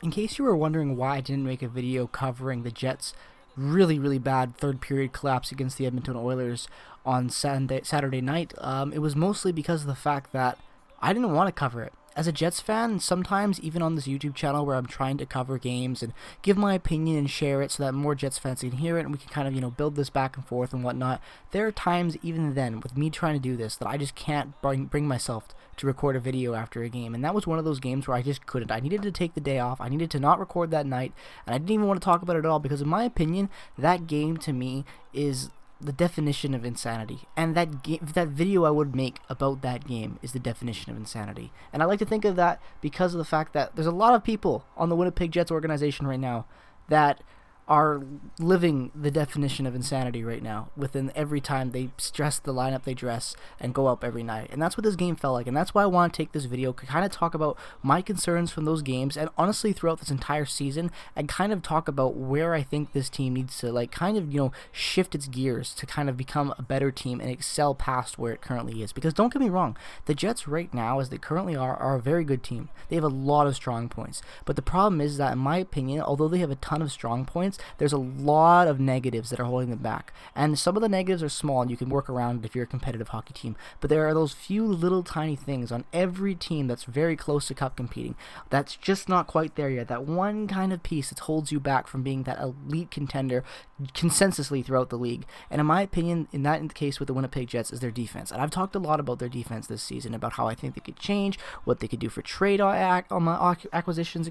In case you were wondering why I didn't make a video covering the Jets' really bad third period collapse against the Edmonton Oilers on Saturday night, it was mostly because of the fact that I didn't want to cover it. As a Jets fan, sometimes even on this YouTube channel where I'm trying to cover games and give my opinion and share it so that more Jets fans can hear it and we can kind of, build this back and forth and whatnot, there are times even then with me trying to do this that I just can't bring myself to record a video after a game. And that was one of those games where I just couldn't. I needed to take the day off. I needed to not record that night. And I didn't even want to talk about it at all because in my opinion, that game to me is the definition of insanity, and that video I would make about that game is the definition of insanity. And I like to think of that because of the fact that there's a lot of people on the Winnipeg Jets organization right now that are living the definition of insanity right now within every time they dress the lineup they dress and go up every night. And that's what this game felt like, and that's why I want to take this video to kind of talk about my concerns from those games and honestly throughout this entire season, and kind of talk about where I think this team needs to shift its gears to kind of become a better team and excel past where it currently is. Because don't get me wrong, the Jets right now as they currently are a very good team. They have a lot of strong points, but the problem is that in my opinion, although they have a ton of strong points, there's a lot of negatives that are holding them back. And some of the negatives are small and you can work around it if you're a competitive hockey team. But there are those few little tiny things on every team that's very close to cup competing that's just not quite there yet. That one kind of piece that holds you back from being that elite contender consensusly throughout the league. And in my opinion, in the case with the Winnipeg Jets, is their defense. And I've talked a lot about their defense this season, about how I think they could change, what they could do for trade acquisitions,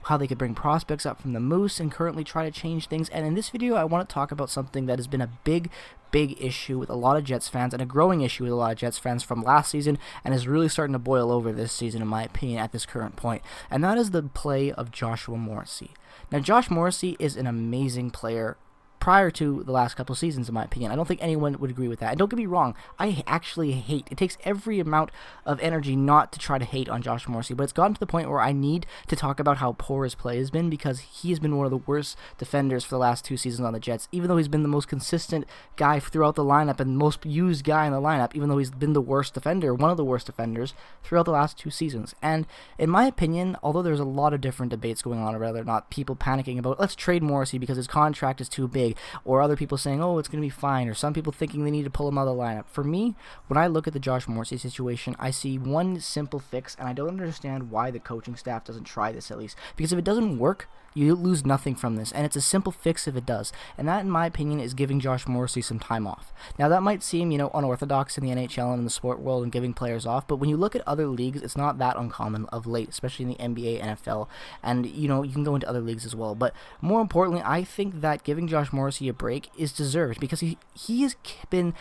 how they could bring prospects up from the Moose and currently try to change things. And in this video, I want to talk about something that has been a big issue with a lot of Jets fans, and a growing issue with a lot of Jets fans from last season, and is really starting to boil over this season, in my opinion, at this current point. And that is the play of Joshua Morrissey. Now, Josh Morrissey is an amazing player prior to the last couple of seasons, in my opinion. I don't think anyone would agree with that. And don't get me wrong, I actually hate. It takes every amount of energy not to try to hate on Josh Morrissey, but it's gotten to the point where I need to talk about how poor his play has been, because he has been one of the worst defenders for the last 2 seasons on the Jets, even though he's been the most consistent guy throughout the lineup and most used guy in the lineup, even though he's been the worst defender, one of the worst defenders throughout the last 2 seasons. And in my opinion, although there's a lot of different debates going on, or whether or not people panicking about, let's trade Morrissey because his contract is too big, or other people saying, oh, it's going to be fine, or some people thinking they need to pull him out of the lineup. For me, when I look at the Josh Morrissey situation, I see one simple fix, and I don't understand why the coaching staff doesn't try this at least. Because if it doesn't work, you lose nothing from this, and it's a simple fix if it does. And that, in my opinion, is giving Josh Morrissey some time off. Now, that might seem, unorthodox in the NHL and in the sport world and giving players off, but when you look at other leagues, it's not that uncommon of late, especially in the NBA, NFL, and, you can go into other leagues as well. But more importantly, I think that giving Josh Morrissey a break is deserved, because he has been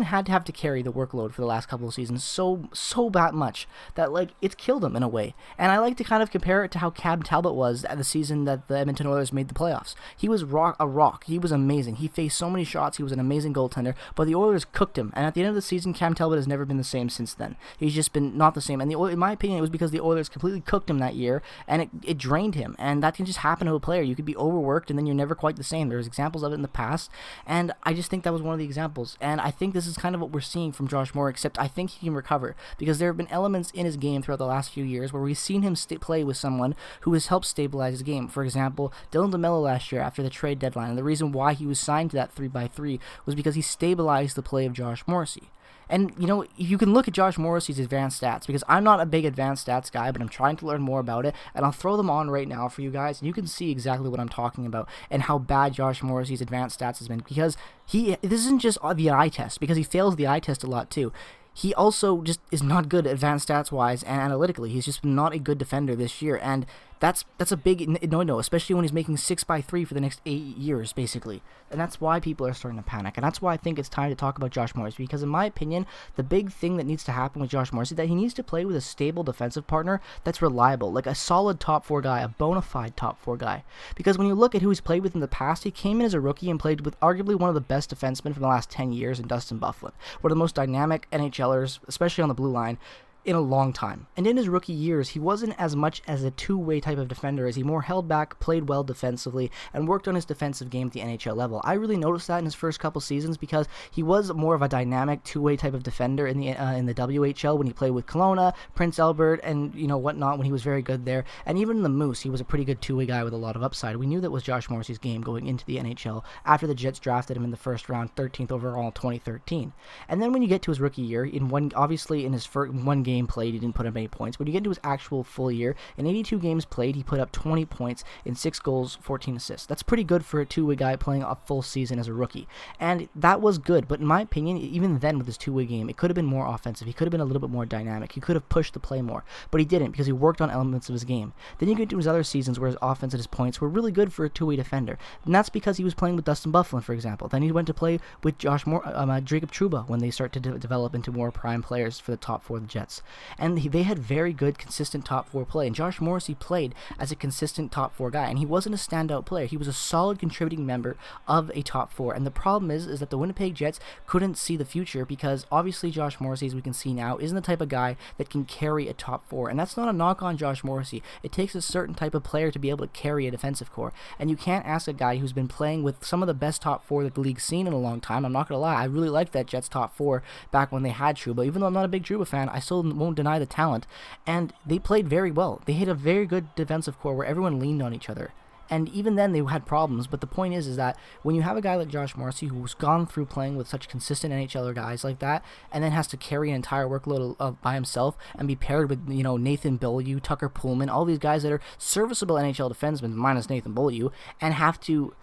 had to have to carry the workload for the last couple of seasons so bad much that it's killed him in a way. And I like to kind of compare it to how Cam Talbot was at the season that the Edmonton Oilers made the playoffs. He was a rock. He was amazing. He faced so many shots. He was an amazing goaltender, but the Oilers cooked him. And at the end of the season, Cam Talbot has never been the same since then. He's just been not the same. And in my opinion, it was because the Oilers completely cooked him that year, and it drained him. And that can just happen to a player. You could be overworked, and then you're never quite the same. There's examples of it in the past, and I just think that was one of the examples. And I think this is kind of what we're seeing from Josh Moore, except I think he can recover, because there have been elements in his game throughout the last few years where we've seen him play with someone who has helped stabilize his game. For example, Dylan DeMello last year after the trade deadline, and the reason why he was signed to that 3x3 was because he stabilized the play of Josh Morrissey. And, you can look at Josh Morrissey's advanced stats, because I'm not a big advanced stats guy, but I'm trying to learn more about it, and I'll throw them on right now for you guys, and you can see exactly what I'm talking about and how bad Josh Morrissey's advanced stats has been, because this isn't just the eye test, because he fails the eye test a lot too. He also just is not good advanced stats-wise and analytically. He's just not a good defender this year, and that's a big no-no, especially when he's making 6x3 for the next 8 years, basically. And that's why people are starting to panic, and that's why I think it's time to talk about Josh Morrissey, because in my opinion, the big thing that needs to happen with Josh Morrissey is that he needs to play with a stable defensive partner that's reliable, like a solid top 4 guy, a bona fide top 4 guy. Because when you look at who he's played with in the past, he came in as a rookie and played with arguably one of the best defensemen from the last 10 years in Dustin Byfuglien, one of the most dynamic NHLers, especially on the blue line. in a long time. And in his rookie years, he wasn't as much as a two-way type of defender as he more held back, played well defensively, and worked on his defensive game at the NHL level. I really noticed that in his first couple seasons because he was more of a dynamic two-way type of defender in the WHL when he played with Kelowna, Prince Albert, and whatnot when he was very good there. And even in the Moose, he was a pretty good two-way guy with a lot of upside. We knew that was Josh Morrissey's game going into the NHL after the Jets drafted him in the first round, 13th overall in 2013. And then when you get to his rookie year, obviously in his first one game played, he didn't put up any points. When you get into his actual full year, in 82 games played, he put up 20 points in 6 goals, 14 assists. That's pretty good for a two-way guy playing a full season as a rookie. And that was good, but in my opinion, even then with his two-way game, it could have been more offensive. He could have been a little bit more dynamic. He could have pushed the play more, but he didn't because he worked on elements of his game. Then you get into his other seasons where his offense and his points were really good for a two-way defender, and that's because he was playing with Dustin Byfuglien, for example. Then he went to play with Jacob Trouba when they start to develop into more prime players for the top 4 of the Jets. And they had very good, consistent top 4 play. And Josh Morrissey played as a consistent top 4 guy. And he wasn't a standout player. He was a solid contributing member of a top 4. And the problem is that the Winnipeg Jets couldn't see the future because obviously Josh Morrissey, as we can see now, isn't the type of guy that can carry a top 4. And that's not a knock on Josh Morrissey. It takes a certain type of player to be able to carry a defensive core. And you can't ask a guy who's been playing with some of the best top 4 that the league's seen in a long time. I'm not going to lie. I really liked that Jets top 4 back when they had Trouba. Even though I'm not a big Trouba fan, I still won't deny the talent. And they played very well. They had a very good defensive core where everyone leaned on each other. And even then, they had problems. But the point is that when you have a guy like Josh Morrissey who's gone through playing with such consistent NHLer guys like that, and then has to carry an entire workload by himself and be paired with Nathan Beaulieu, Tucker Pullman, all these guys that are serviceable NHL defensemen minus Nathan Beaulieu, and have to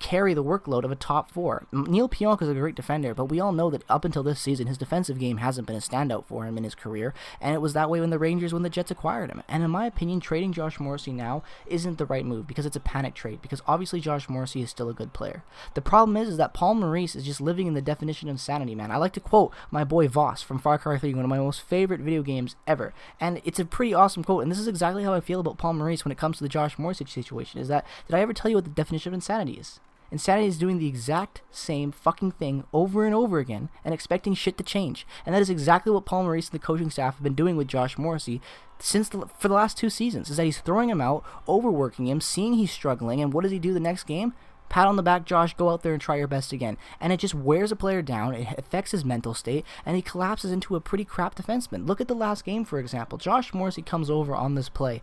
carry the workload of a top 4. Neil Pionk is a great defender, but we all know that up until this season, his defensive game hasn't been a standout for him in his career, and it was that way when the Jets acquired him. And in my opinion, trading Josh Morrissey now isn't the right move because it's a panic trade, because obviously Josh Morrissey is still a good player. The problem is that Paul Maurice is just living in the definition of insanity, man. I like to quote my boy Voss from Far Cry 3, one of my most favorite video games ever, and it's a pretty awesome quote, and this is exactly how I feel about Paul Maurice when it comes to the Josh Morrissey situation, is that, did I ever tell you what the definition of insanity is? Insanity is doing the exact same fucking thing over and over again and expecting shit to change. And that is exactly what Paul Maurice and the coaching staff have been doing with Josh Morrissey for the last 2 seasons, is that he's throwing him out, overworking him, seeing he's struggling, and what does he do the next game? Pat on the back, Josh, go out there and try your best again. And it just wears a player down, it affects his mental state, and he collapses into a pretty crap defenseman. Look at the last game, for example. Josh Morrissey comes over on this play,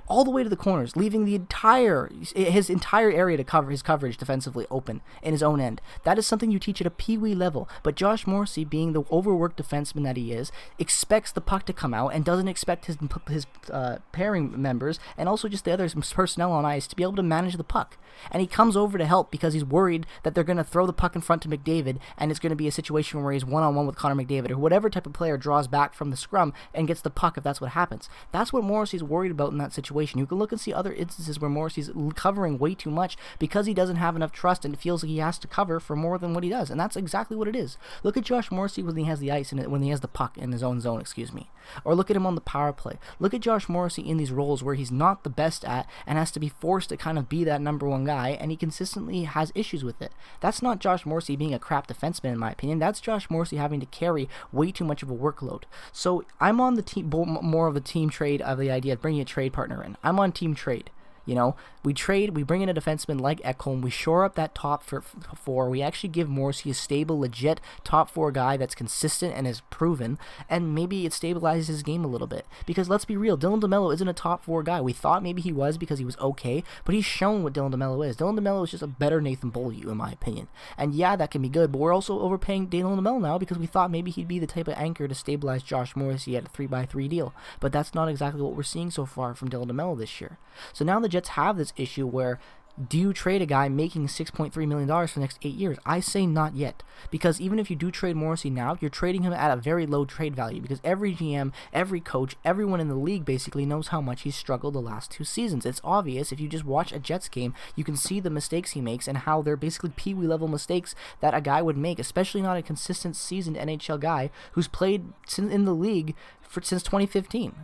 all the way to the corners, leaving his entire area to cover his coverage defensively open in his own end. That is something you teach at a peewee level. But Josh Morrissey, being the overworked defenseman that he is, expects the puck to come out and doesn't expect his pairing members and also just the other personnel on ice to be able to manage the puck. And he comes over to help because he's worried that they're going to throw the puck in front to McDavid, and it's going to be a situation where he's one-on-one with Connor McDavid or whatever type of player draws back from the scrum and gets the puck if that's what happens. That's what Morrissey's worried about in that situation. You can look and see other instances where Morrissey's covering way too much because he doesn't have enough trust and feels like he has to cover for more than what he does, and that's exactly what it is. Look at Josh Morrissey when he has the ice when he has the puck in his own zone, or look at him on the power play. Look at Josh Morrissey in these roles where he's not the best at and has to be forced to kind of be that number 1 guy, and he consistently has issues with it. That's not Josh Morrissey being a crap defenseman, in my opinion. That's Josh Morrissey having to carry way too much of a workload. So I'm on the team, more of the team trade of the idea of bringing a trade partner in. I'm on team trade. We bring in a defenseman like Ekholm, we shore up that top 4, we actually give Morrissey a stable, legit top 4 guy that's consistent and is proven, and maybe it stabilizes his game a little bit. Because let's be real, Dylan DeMello isn't a top 4 guy. We thought maybe he was because he was okay, but he's shown what Dylan DeMello is. Dylan DeMello is just a better Nathan Beaulieu, in my opinion. And yeah, that can be good, but we're also overpaying Dylan DeMello now because we thought maybe he'd be the type of anchor to stabilize Josh Morrissey at a 3x3 deal. But that's not exactly what we're seeing so far from Dylan DeMello this year. So now the Jets have this issue where, do you trade a guy making $6.3 million for the next 8 years? I say not yet, because even if you do trade Morrissey now, you're trading him at a very low trade value, because every GM, every coach, everyone in the league basically knows how much he's struggled the last 2 seasons. It's obvious. If you just watch a Jets game, you can see the mistakes he makes and how they're basically peewee level mistakes that a guy would make, especially not a consistent seasoned NHL guy who's played in the league since 2015.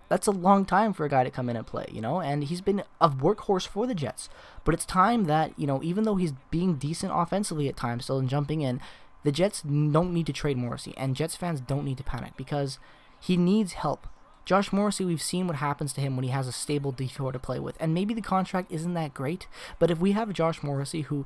That's a long time for a guy to come in and play, and he's been a workhorse for the Jets. But it's time that, even though he's being decent offensively at times still and jumping in, the Jets don't need to trade Morrissey, and Jets fans don't need to panic, because He needs help. Josh Morrissey, we've seen what happens to him when he has a stable D4 to play with, and maybe the contract isn't that great, but if we have Josh Morrissey who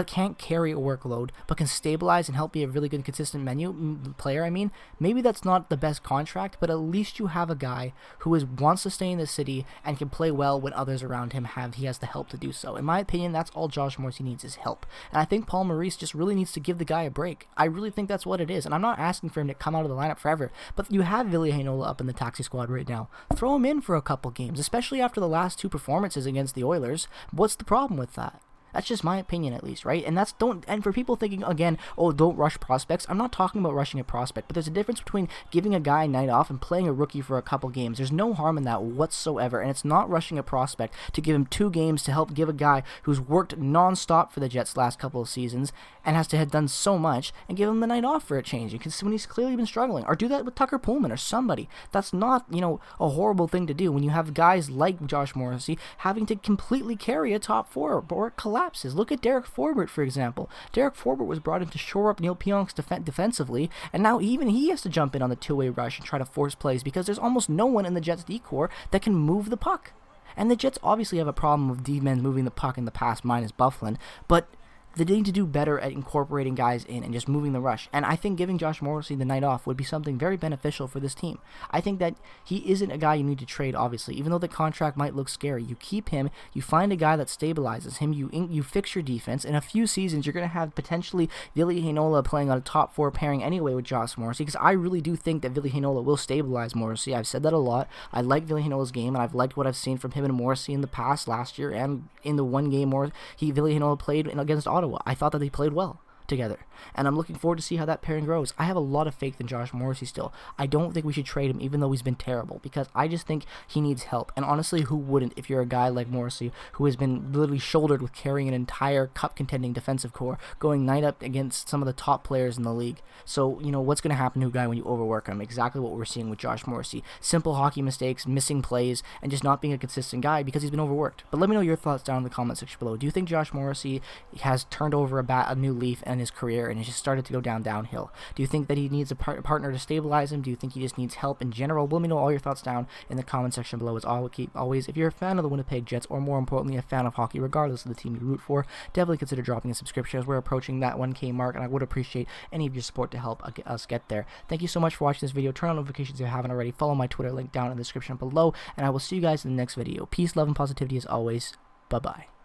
can't carry a workload, but can stabilize and help be a really good consistent player, maybe that's not the best contract, but at least you have a guy who wants to stay in the city and can play well when others around him he has the help to do so. In my opinion, that's all Josh Morrissey needs is help, and I think Paul Maurice just really needs to give the guy a break. I really think that's what it is, and I'm not asking for him to come out of the lineup forever, but you have Ville Heinola up in the taxi squad right now. Throw him in for a couple games, especially after the last 2 performances against the Oilers. What's the problem with that? That's just my opinion, at least, right? And for people thinking, again, oh, don't rush prospects, I'm not talking about rushing a prospect, but there's a difference between giving a guy a night off and playing a rookie for a couple games. There's no harm in that whatsoever, and it's not rushing a prospect to give him 2 games to help give a guy who's worked non-stop for the Jets last couple of seasons and has to have done so much, and give him the night off for a change, because when he's clearly been struggling. Or do that with Tucker Pullman or somebody. That's not, a horrible thing to do when you have guys like Josh Morrissey having to completely carry a top 4 or it collapses. Look at Derek Forbort, for example. Derek Forbort was brought in to shore up Neil Pionk's defensively, and now even he has to jump in on the two-way rush and try to force plays because there's almost no one in the Jets D-core that can move the puck. And the Jets obviously have a problem with D-men moving the puck in the past, minus Bufflin, but they need to do better at incorporating guys in and just moving the rush. And I think giving Josh Morrissey the night off would be something very beneficial for this team. I think that he isn't a guy you need to trade, obviously. Even though the contract might look scary, you keep him, you find a guy that stabilizes him, you fix your defense. In a few seasons, you're going to have potentially Ville Heinola playing on a top 4 pairing anyway with Josh Morrissey, because I really do think that Ville Heinola will stabilize Morrissey. I've said that a lot. I like Ville Heinola's game, and I've liked what I've seen from him and Morrissey in the past, last year, and in the one game where Ville Heinola played against Ottawa. I thought that they played well together, and I'm looking forward to see how that pairing grows. I have a lot of faith in Josh Morrissey still. I don't think we should trade him, even though he's been terrible, because I just think he needs help. And honestly, who wouldn't if you're a guy like Morrissey, who has been literally shouldered with carrying an entire cup-contending defensive core, going night up against some of the top players in the league. So, what's going to happen to a guy when you overwork him? Exactly what we're seeing with Josh Morrissey. Simple hockey mistakes, missing plays, and just not being a consistent guy because he's been overworked. But let me know your thoughts down in the comment section below. Do you think Josh Morrissey has turned over a new leaf in his career and has just started to go downhill? Do you think that he needs a partner to stabilize him? Do you think he just needs help in general? Let me know all your thoughts down in the comment section below. As always, if you're a fan of the Winnipeg Jets, or more importantly, a fan of hockey, regardless of the team you root for, definitely consider dropping a subscription, as we're approaching that 1K mark, and I would appreciate any of your support to help us get there. Thank you so much for watching this video. Turn on notifications if you haven't already. Follow my Twitter link down in the description below, and I will see you guys in the next video. Peace, love, and positivity as always. Bye-bye.